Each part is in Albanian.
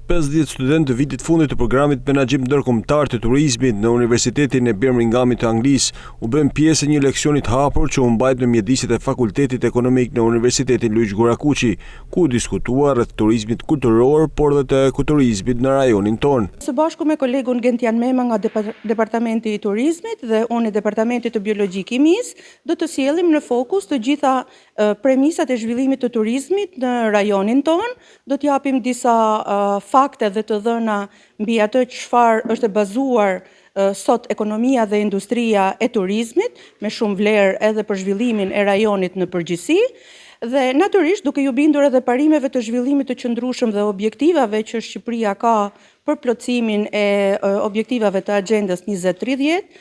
50 studentë të vitit fundit të programit Menaxhim Ndërkombëtar të Turizmit në Universitetin e Birminghamit të Anglisë u bën pjesë e një leksioni të hapur që u mbajt në mjediset e Fakultetit Ekonomik në Universitetin Luiç Gurakuqi, ku u diskutua rreth turizmit kulturor, por dhe të ekoturizmit në rajonin tonë. Së bashku me kolegun Gentian Mema nga Departamenti i Turizmit dhe unë i Departamentit të Biologji Kimisë, do të sjellim në fokus të gjitha premisat e zhvillimit të turizmit në rajonin tonë. Do t'japim disa fakte dhe të dhëna mbi atë çfarë është e bazuar sot ekonomia dhe industria e turizmit, me shumë vlerë edhe për zhvillimin e rajonit në përgjithësi. Dhe natyrisht duke ju bindur edhe parimeve të zhvillimit të qëndrueshëm dhe objektivave që Shqipëria ka për plotësimin e objektivave të Agjendës 2030,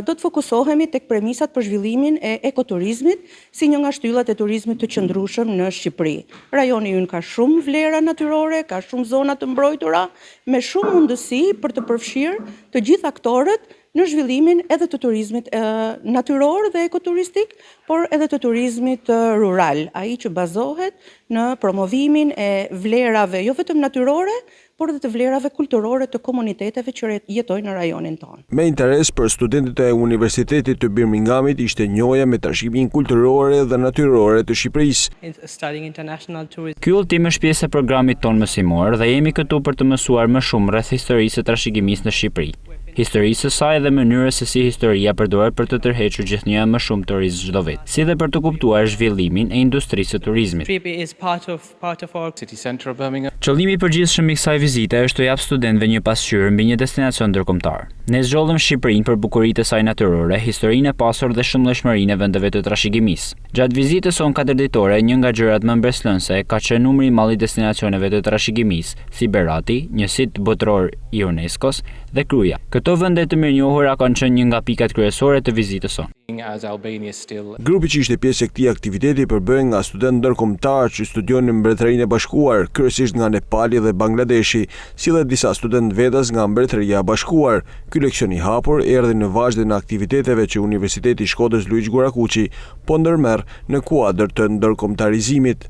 do të fokusohemi tek premisat për zhvillimin e ekoturizmit si një nga shtyllat e turizmit të qëndrueshëm në Shqipëri. Rajoni ynë ka shumë vlera natyrore, ka shumë zona të mbrojtura, me shumë mundësi për të përfshirë të gjithë aktorët në zhvillimin edhe të turizmit natyror dhe ekoturistik, por edhe të turizmit rural, ai që bazohet në promovimin e vlerave jo vetëm natyrore, por edhe të vlerave kulturore të komuniteteve që jetojnë në rajonin tonë. Me interes për studentët e Universitetit të Birminghamit ishte njohja me trashëgiminë kulturore dhe natyrore të Shqipërisë. Ky ultim është pjesë e programit tonë mësimor dhe jemi këtu për të mësuar më shumë rreth historisë së trashëgimisë në Shqipëri. Historisë së saj dhe mënyrës se si historia përdoret për të tërhequr gjithnjë më shumë turizëm çdo vit, si dhe për të kuptuar zhvillimin e industrisë së turizmit. Qëllimi i përgjithshëm i kësaj vizite është të jap studentëve një pasqyrë mbi një destinacion ndërkombëtar. Ne zgjollëm Shqipërinë për bukuritë e saj natyrore, historinë e pasur dhe shëndetshmërinë e vendeve të trashëgimisë. Gjatë vizitës sonë katërditore, një nga gjërat më mbreslënëse ka qenë numri i madh i destinacioneve të trashëgimisë, si Berati, një sit botëror i UNESCO-s, dhe Kruja. Këto vende të mirënjohura kanë qenë një nga pikat kryesore të vizitës sonë. Grupi që ishte pjesë e këtij aktiviteti përbëhen nga studentë ndërkombëtar që studionin në Mbretërinë e Bashkuar, kryesisht nga Nepali dhe Bangladeshi, si dhe disa studentë vetas nga Mbretëria e Bashkuar. Ky leksion i hapur erdhi në vazhdim të aktiviteteve që Universiteti i Shkodrës Luiç Gurakuqi po ndërmerr në kuadër të ndërkombëtarizimit.